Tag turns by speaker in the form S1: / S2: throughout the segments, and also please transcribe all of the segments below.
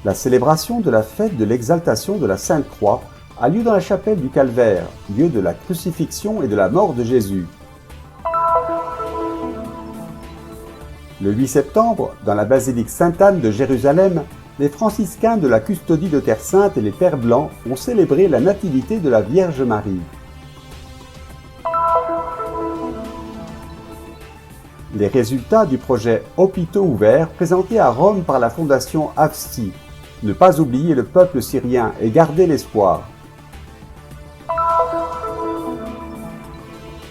S1: La célébration de la fête de l'exaltation de la Sainte Croix a lieu dans la chapelle du Calvaire, lieu de la crucifixion et de la mort de Jésus. Le 8 septembre, dans la basilique Sainte-Anne de Jérusalem, les franciscains de la custodie de Terre Sainte et les Pères Blancs ont célébré la nativité de la Vierge Marie. Les résultats du projet Hôpitaux ouverts présenté à Rome par la fondation AFSI. Ne pas oublier le peuple syrien et garder l'espoir.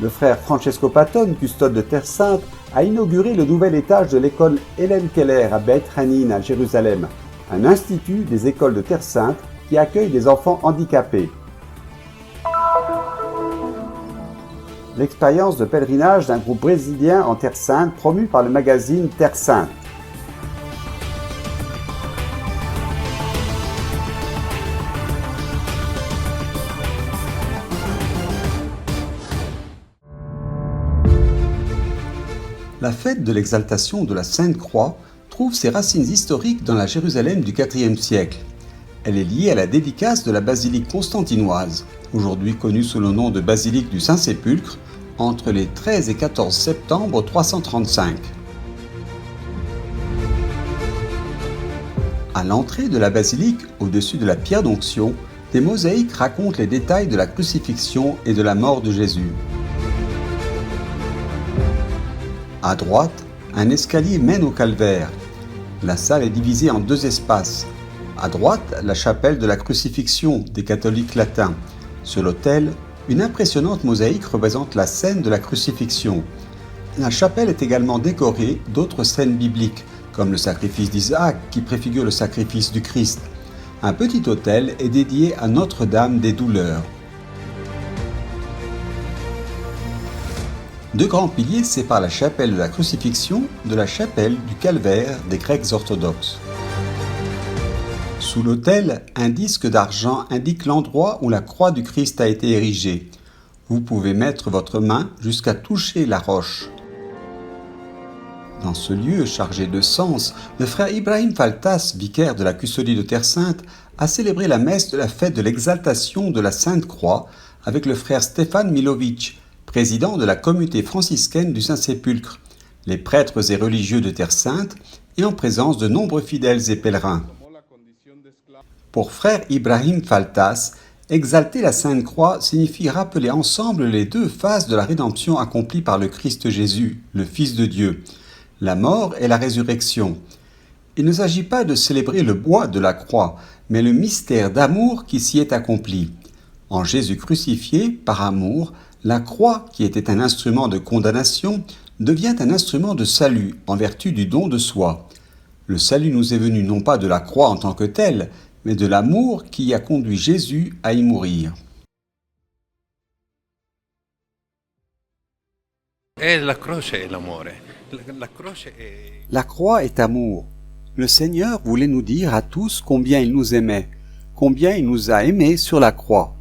S1: Le frère Francesco Patton, custode de Terre Sainte, a inauguré le nouvel étage de l'école Hélène Keller à Beit Hanin à Jérusalem, un institut des écoles de Terre Sainte qui accueille des enfants handicapés. L'expérience de pèlerinage d'un groupe brésilien en Terre Sainte promu par le magazine Terre Sainte. La fête de l'exaltation de la Sainte Croix trouve ses racines historiques dans la Jérusalem du IVe siècle. Elle est liée à la dédicace de la basilique constantinoise, aujourd'hui connue sous le nom de basilique du Saint-Sépulcre, entre les 13 et 14 septembre 335. À l'entrée de la basilique, au-dessus de la pierre d'onction, des mosaïques racontent les détails de la crucifixion et de la mort de Jésus. À droite, un escalier mène au calvaire. La salle est divisée en deux espaces. À droite, la chapelle de la crucifixion des catholiques latins. Sur l'autel, une impressionnante mosaïque représente la scène de la crucifixion. La chapelle est également décorée d'autres scènes bibliques, comme le sacrifice d'Isaac qui préfigure le sacrifice du Christ. Un petit autel est dédié à Notre-Dame des Douleurs. Deux grands piliers séparent la chapelle de la crucifixion de la chapelle du calvaire des Grecs orthodoxes. Sous l'autel, un disque d'argent indique l'endroit où la croix du Christ a été érigée. Vous pouvez mettre votre main jusqu'à toucher la roche. Dans ce lieu chargé de sens, le frère Ibrahim Faltas, vicaire de la custodie de Terre Sainte, a célébré la messe de la fête de l'exaltation de la Sainte Croix avec le frère Stefan Milovic, président de la communauté franciscaine du Saint-Sépulcre, les prêtres et religieux de Terre Sainte et en présence de nombreux fidèles et pèlerins. Pour frère Ibrahim Faltas, exalter la Sainte Croix signifie rappeler ensemble les deux phases de la rédemption accomplie par le Christ Jésus, le Fils de Dieu, la mort et la résurrection. Il ne s'agit pas de célébrer le bois de la croix, mais le mystère d'amour qui s'y est accompli. En Jésus crucifié, par amour, la croix, qui était un instrument de condamnation, devient un instrument de salut en vertu du don de soi. Le salut nous est venu non pas de la croix en tant que telle, mais de l'amour qui a conduit Jésus à y mourir.
S2: La
S1: croix est amour. Le Seigneur voulait nous dire à tous combien il nous aimait, combien il nous a aimés sur la croix.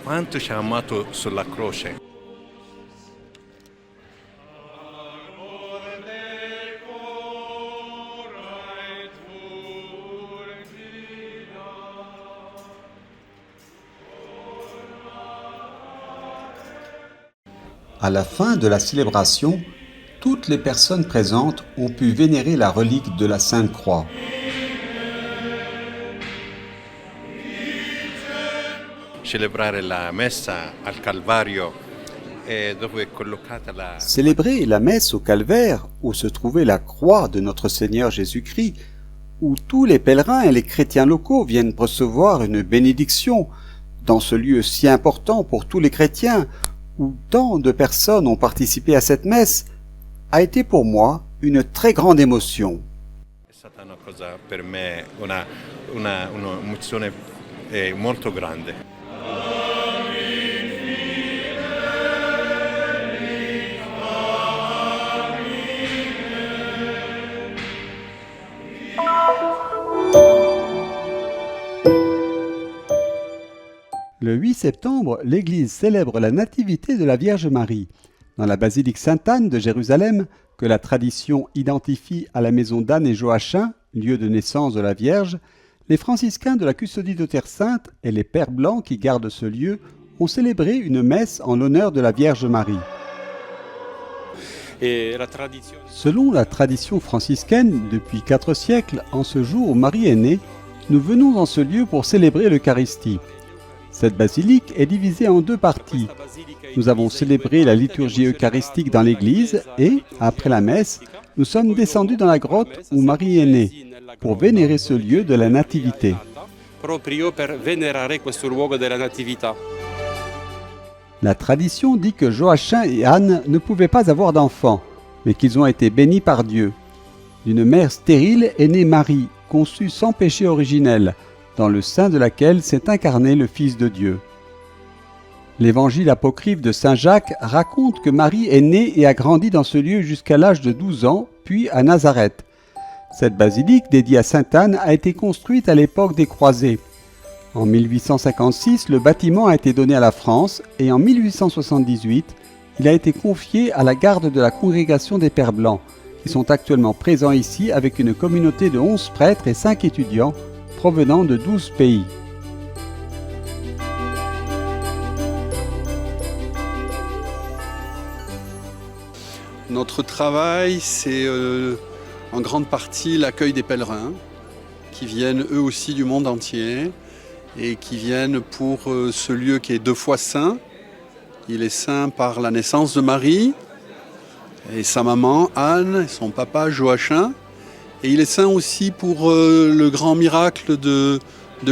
S2: Quanto ci ha amato sulla croce.
S1: À la fin de la célébration, toutes les personnes présentes ont pu vénérer la relique de la Sainte Croix.
S2: Celebrare la messa al Calvario dove è collocata la...
S1: Célébrer la messe au Calvaire, où se trouvait la croix de notre Seigneur Jésus-Christ, où tous les pèlerins et les chrétiens locaux viennent recevoir une bénédiction, dans ce lieu si important pour tous les chrétiens, où tant de personnes ont participé à cette messe, a été pour moi une très grande émotion.
S2: È stata una cosa per me, un'emozione molto grande.
S1: Le 8 septembre, l'Église célèbre la Nativité de la Vierge Marie. Dans la basilique Sainte-Anne de Jérusalem, que la tradition identifie à la maison d'Anne et Joachim, lieu de naissance de la Vierge, les franciscains de la Custodie de Terre Sainte et les Pères Blancs qui gardent ce lieu ont célébré une messe en l'honneur de la Vierge Marie. Selon la tradition franciscaine, depuis 4 siècles, en ce jour où Marie est née, nous venons en ce lieu pour célébrer l'Eucharistie. Cette basilique est divisée en 2 parties. Nous avons célébré la liturgie eucharistique dans l'église et, après la messe, nous sommes descendus dans la grotte où Marie est née, pour vénérer ce lieu de la Nativité. La tradition dit que Joachim et Anne ne pouvaient pas avoir d'enfants, mais qu'ils ont été bénis par Dieu. D'une mère stérile est née Marie, conçue sans péché originel, dans le sein de laquelle s'est incarné le Fils de Dieu. L'évangile apocryphe de Saint Jacques raconte que Marie est née et a grandi dans ce lieu jusqu'à l'âge de 12 ans, puis à Nazareth. Cette basilique dédiée à Sainte Anne a été construite à l'époque des Croisés. En 1856, le bâtiment a été donné à la France et en 1878, il a été confié à la garde de la congrégation des Pères Blancs, qui sont actuellement présents ici avec une communauté de 11 prêtres et 5 étudiants provenant de 12 pays.
S3: Notre travail, c'est en grande partie l'accueil des pèlerins qui viennent eux aussi du monde entier et qui viennent pour ce lieu qui est 2 fois saint. Il est saint par la naissance de Marie et sa maman Anne et son papa Joachim. Et il est saint aussi pour le grand miracle de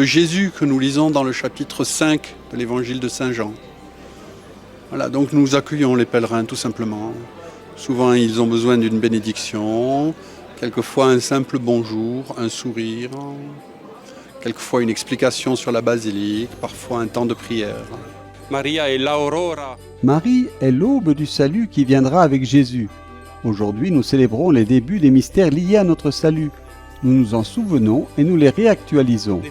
S3: Jésus que nous lisons dans le chapitre 5 de l'évangile de Saint Jean. Voilà, donc nous accueillons les pèlerins tout simplement. Souvent ils ont besoin d'une bénédiction, quelquefois un simple bonjour, un sourire, quelquefois une explication sur la basilique, parfois un temps de prière.
S1: Marie est l'aube du salut qui viendra avec Jésus. Aujourd'hui, nous célébrons les débuts des mystères liés à notre salut. Nous nous en souvenons et nous les réactualisons.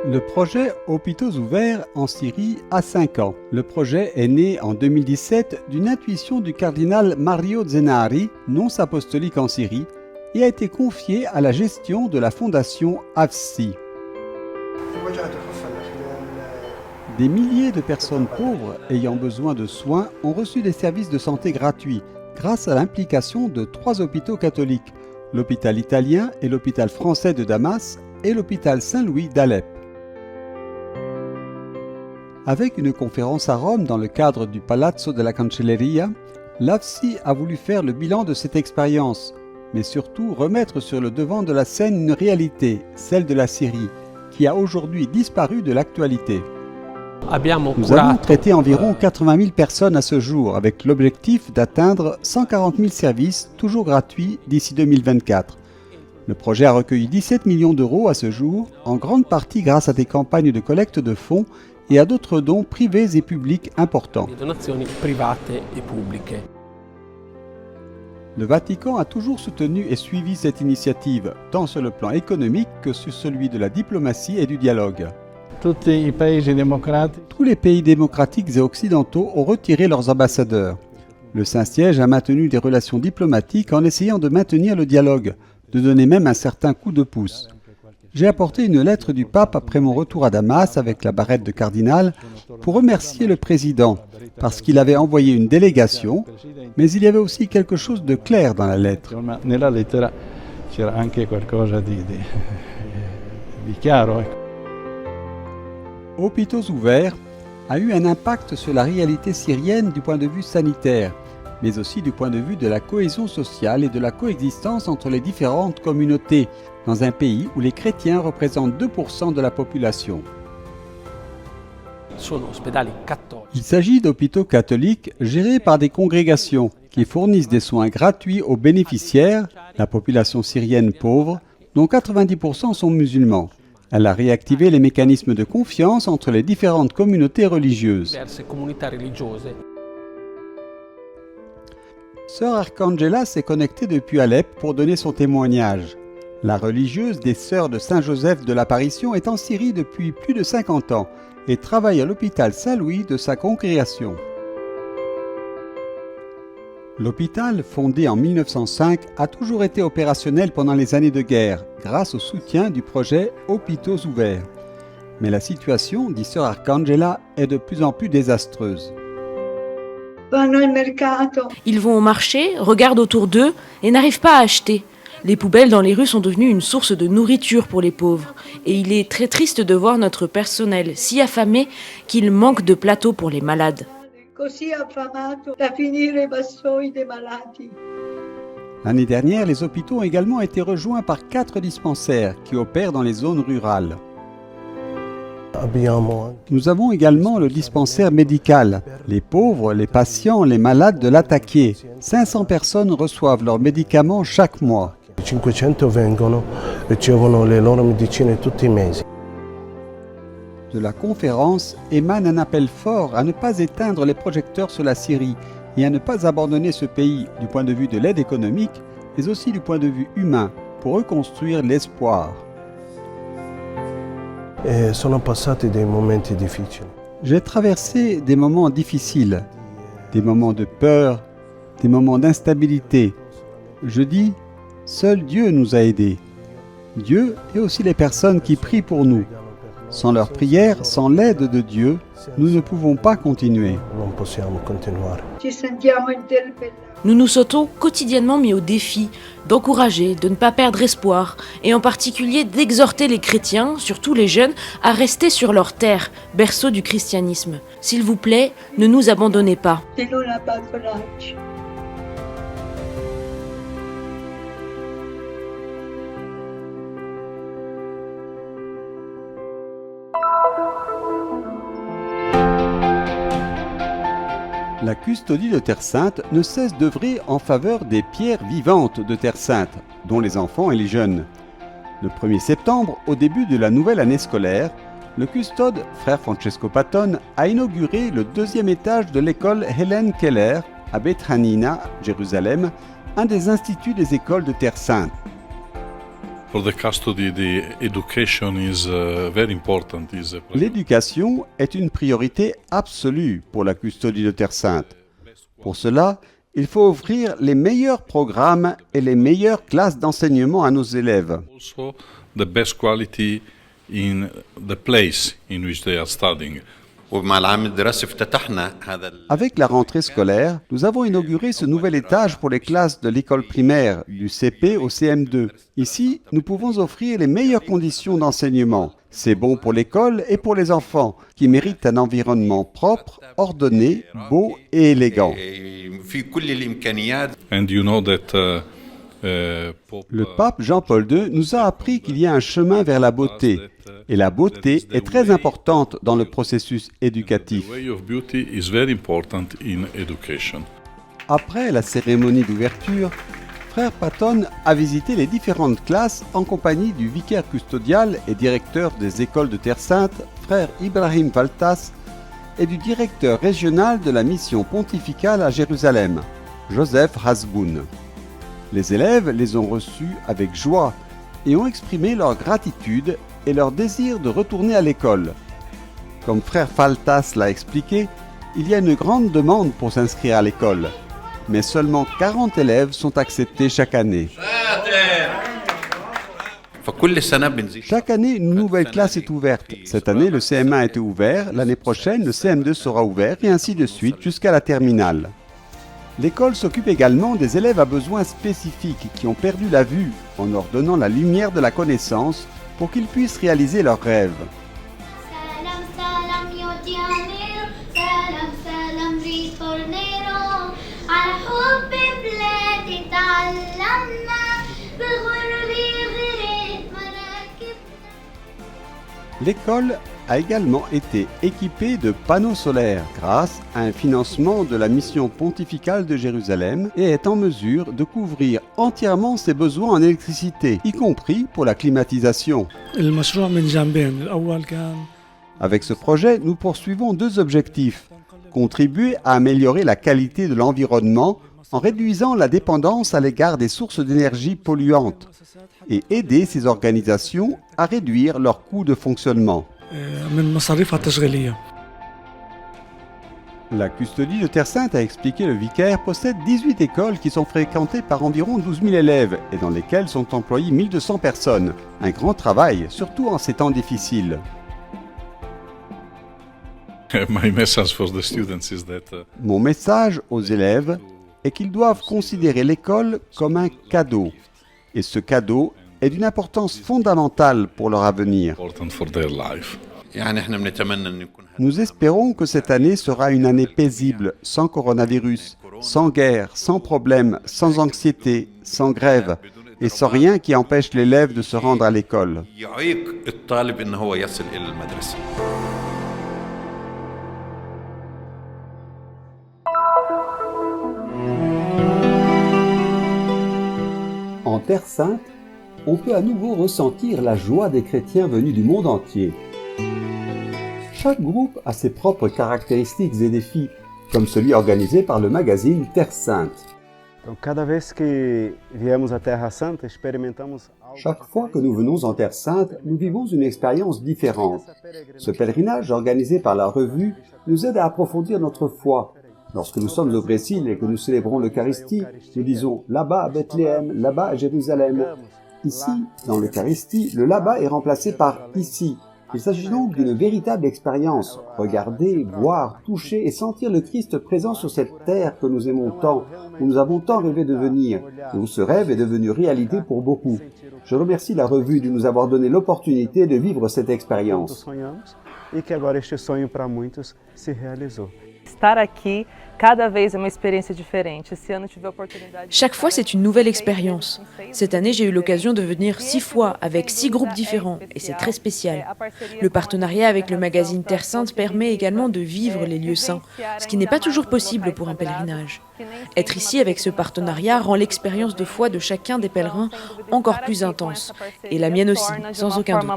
S1: Le projet Hôpitaux ouverts en Syrie a 5 ans. Le projet est né en 2017 d'une intuition du cardinal Mario Zenari, nonce apostolique en Syrie, et a été confié à la gestion de la fondation AFSI. Des milliers de personnes pauvres ayant besoin de soins ont reçu des services de santé gratuits grâce à l'implication de 3 hôpitaux catholiques, l'hôpital italien et l'hôpital français de Damas et l'hôpital Saint-Louis d'Alep. Avec une conférence à Rome dans le cadre du Palazzo della Cancelleria, l'AFSI a voulu faire le bilan de cette expérience, mais surtout remettre sur le devant de la scène une réalité, celle de la Syrie, qui a aujourd'hui disparu de l'actualité. Nous avons traité environ 80 000 personnes à ce jour, avec l'objectif d'atteindre 140 000 services, toujours gratuits, d'ici 2024. Le projet a recueilli 17 millions d'euros à ce jour, en grande partie grâce à des campagnes de collecte de fonds et à d'autres dons privés et publics importants. Le Vatican a toujours soutenu et suivi cette initiative, tant sur le plan économique que sur celui de la diplomatie et du dialogue. Tous les pays démocratiques et occidentaux ont retiré leurs ambassadeurs. Le Saint-Siège a maintenu des relations diplomatiques en essayant de maintenir le dialogue, de donner même un certain coup de pouce. J'ai apporté une lettre du pape après mon retour à Damas avec la barrette de cardinal pour remercier le président parce qu'il avait envoyé une délégation, mais il y avait aussi quelque chose de clair dans la lettre. Hôpitaux ouverts a eu un impact sur la réalité syrienne du point de vue sanitaire, mais aussi du point de vue de la cohésion sociale et de la coexistence entre les différentes communautés, dans un pays où les chrétiens représentent 2% de la population. Il s'agit d'hôpitaux catholiques gérés par des congrégations qui fournissent des soins gratuits aux bénéficiaires, la population syrienne pauvre, dont 90% sont musulmans. Elle a réactivé les mécanismes de confiance entre les différentes communautés religieuses. Sœur Arcangela s'est connectée depuis Alep pour donner son témoignage. La religieuse des Sœurs de Saint-Joseph de l'Apparition est en Syrie depuis plus de 50 ans et travaille à l'hôpital Saint-Louis de sa congrégation. L'hôpital, fondé en 1905, a toujours été opérationnel pendant les années de guerre, grâce au soutien du projet Hôpitaux ouverts. Mais la situation, dit Sœur Arcangela, est de plus en plus désastreuse.
S4: Ils vont au marché, regardent autour d'eux et n'arrivent pas à acheter. Les poubelles dans les rues sont devenues une source de nourriture pour les pauvres. Et il est très triste de voir notre personnel si affamé qu'il manque de plateaux pour les malades.
S1: L'année dernière, les hôpitaux ont également été rejoints par 4 dispensaires qui opèrent dans les zones rurales. Nous avons également le dispensaire médical. Les pauvres, les patients, les malades de l'attaquer. 500 personnes reçoivent leurs médicaments chaque mois.
S5: 500 vengono, ricevono le loro medicine tutti i mesi.
S1: De la conférence émane un appel fort à ne pas éteindre les projecteurs sur la Syrie et à ne pas abandonner ce pays du point de vue de l'aide économique, mais aussi du point de vue humain, pour reconstruire l'espoir.
S5: Sono passati dei momenti difficili.
S1: J'ai traversé des moments difficiles, des moments de peur, des moments d'instabilité. Je dis, seul Dieu nous a aidés. Dieu et aussi les personnes qui prient pour nous. Sans leur prière, sans l'aide de Dieu, nous ne pouvons pas continuer.
S5: Non possiamo continuare.
S4: Nous nous sentons quotidiennement mis au défi d'encourager, de ne pas perdre espoir, et en particulier d'exhorter les chrétiens, surtout les jeunes, à rester sur leur terre, berceau du christianisme. S'il vous plaît, ne nous abandonnez pas.
S1: La custodie de Terre Sainte ne cesse d'œuvrer en faveur des pierres vivantes de Terre Sainte, dont les enfants et les jeunes. Le 1er septembre, au début de la nouvelle année scolaire, le custode, frère Francesco Patton, a inauguré le 2e étage de l'école Helen Keller à Beth Hanina, Jérusalem, un des instituts des écoles de Terre Sainte.
S6: For the custody, the education is very important.
S1: L'éducation est une priorité absolue pour la custodie de Terre Sainte. Pour cela, il faut offrir les meilleurs programmes et les meilleures classes d'enseignement à nos élèves.
S6: Also, the best quality in the place in which they are studying.
S1: Avec la rentrée scolaire, nous avons inauguré ce nouvel étage pour les classes de l'école primaire, du CP au CM2. Ici, nous pouvons offrir les meilleures conditions d'enseignement. C'est bon pour l'école et pour les enfants, qui méritent un environnement propre, ordonné, beau et élégant.
S6: And you know that
S1: Le pape Jean-Paul II nous a appris qu'il y a un chemin vers la beauté. Et la beauté est très importante dans le processus éducatif.
S6: the way of beauty is very important in education.
S1: Après la cérémonie d'ouverture, frère Patton a visité les différentes classes en compagnie du vicaire custodial et directeur des écoles de Terre Sainte, frère Ibrahim Valtas, et du directeur régional de la mission pontificale à Jérusalem, Joseph Hasboun. Les élèves les ont reçus avec joie et ont exprimé leur gratitude et leur désir de retourner à l'école. Comme frère Faltas l'a expliqué, il y a une grande demande pour s'inscrire à l'école, mais seulement 40 élèves sont acceptés chaque année. Chaque année, une nouvelle classe est ouverte. Cette année, le CM1 a été ouvert, l'année prochaine, le CM2 sera ouvert, et ainsi de suite jusqu'à la terminale. L'école s'occupe également des élèves à besoins spécifiques qui ont perdu la vue en leur donnant la lumière de la connaissance pour qu'ils puissent réaliser leurs rêves. L'école a également été équipée de panneaux solaires grâce à un financement de la mission pontificale de Jérusalem et est en mesure de couvrir entièrement ses besoins en électricité, y compris pour la climatisation. Avec ce projet, nous poursuivons 2 objectifs. Contribuer à améliorer la qualité de l'environnement en réduisant la dépendance à l'égard des sources d'énergie polluantes et aider ces organisations à réduire leurs coûts de fonctionnement. La custodie de Terre Sainte, a expliqué le vicaire, possède 18 écoles qui sont fréquentées par environ 12 000 élèves et dans lesquelles sont employées 1200 personnes. Un grand travail, surtout en ces temps difficiles. Mon message aux élèves est qu'ils doivent considérer l'école comme un cadeau. Et ce cadeau est d'une importance fondamentale pour leur avenir. Nous espérons que cette année sera une année paisible, sans coronavirus, sans guerre, sans problème, sans anxiété, sans grève, et sans rien qui empêche l'élève de se rendre à l'école. En Terre Sainte, on peut à nouveau ressentir la joie des chrétiens venus du monde entier. Chaque groupe a ses propres caractéristiques et défis, comme celui organisé par le magazine Terre Sainte. Chaque fois que nous venons en Terre Sainte, nous vivons une expérience différente. Ce pèlerinage organisé par la revue nous aide à approfondir notre foi. Lorsque nous sommes au Brésil et que nous célébrons l'Eucharistie, nous disons là-bas à Bethléem, là-bas à Jérusalem. Ici, dans l'Eucharistie, le là-bas est remplacé par ici. Il s'agit donc d'une véritable expérience. Regarder, voir, toucher et sentir le Christ présent sur cette terre que nous aimons tant, où nous avons tant rêvé de venir, et où ce rêve est devenu réalité pour beaucoup. Je remercie la revue de nous avoir donné l'opportunité de vivre cette expérience.
S4: Chaque fois, c'est une nouvelle expérience. Cette année, j'ai eu l'occasion de venir 6 fois avec 6 groupes différents et c'est très spécial. Le partenariat avec le magazine Terre Sainte permet également de vivre les lieux saints, ce qui n'est pas toujours possible pour un pèlerinage. Être ici avec ce partenariat rend l'expérience de foi de chacun des pèlerins encore plus intense, et la mienne aussi, sans aucun doute.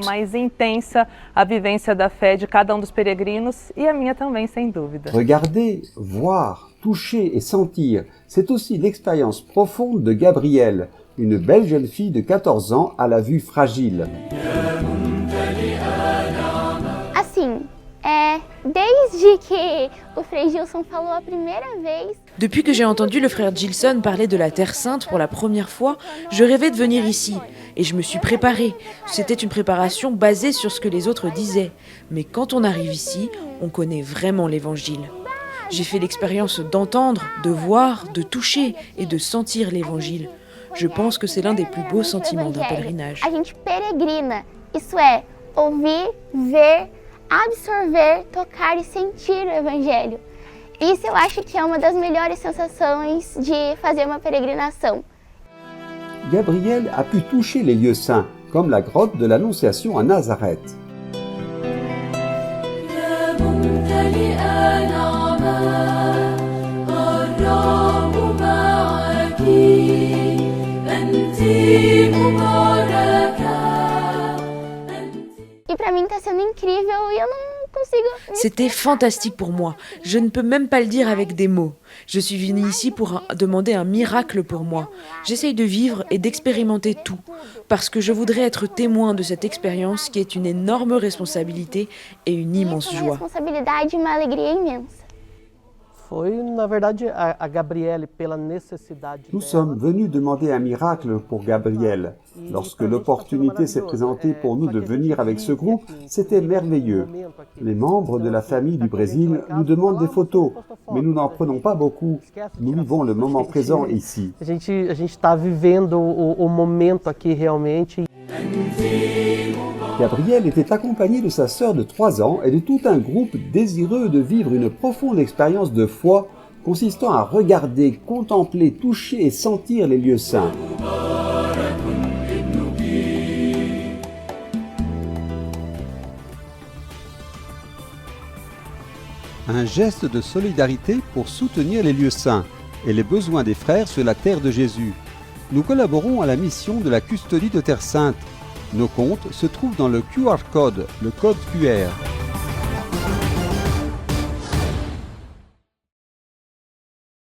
S1: Regarder, voir, toucher et sentir, c'est aussi l'expérience profonde de Gabrielle, une belle jeune fille de 14 ans à la vue fragile.
S4: Depuis que j'ai entendu le frère Gilson parler de la Terre Sainte pour la première fois, je rêvais de venir ici et je me suis préparée. C'était une préparation basée sur ce que les autres disaient. Mais quand on arrive ici, on connaît vraiment l'Évangile. J'ai fait l'expérience d'entendre, de voir, de toucher et de sentir l'Évangile. Je pense que c'est l'un des plus beaux sentiments d'un pèlerinage.
S7: A gente peregrina, isso é, ouvir, ver, absorver, tocar e sentir o Evangelho. Isso eu acho que é uma das melhores sensações de fazer uma peregrinação.
S1: Gabrielle a pu toucher les lieux saints, comme la grotte de l'Annonciation à Nazareth.
S7: E para mim está sendo incrível e eu não consigo.
S4: C'était fantastique pour moi. Je ne peux même pas le dire avec des mots. Je suis venue ici pour demander un miracle pour moi. J'essaye de vivre et d'expérimenter tout, parce que je voudrais être témoin de cette expérience qui est une énorme responsabilité et une immense joie.
S7: Responsabilidade e uma alegria imensa.
S1: Nous sommes venus demander un miracle pour Gabrielle. Lorsque l'opportunité s'est présentée pour nous de venir avec ce groupe, c'était merveilleux. Les membres de la famille du Brésil nous demandent des photos, mais nous n'en prenons pas beaucoup. Nous vivons le moment présent ici. Gabrielle était accompagnée de sa sœur de 3 ans et de tout un groupe désireux de vivre une profonde expérience de foi consistant à regarder, contempler, toucher et sentir les lieux saints. Un geste de solidarité pour soutenir les lieux saints et les besoins des frères sur la terre de Jésus. Nous collaborons à la mission de la custodie de Terre Sainte. Nos comptes se trouvent dans le QR code, le code QR.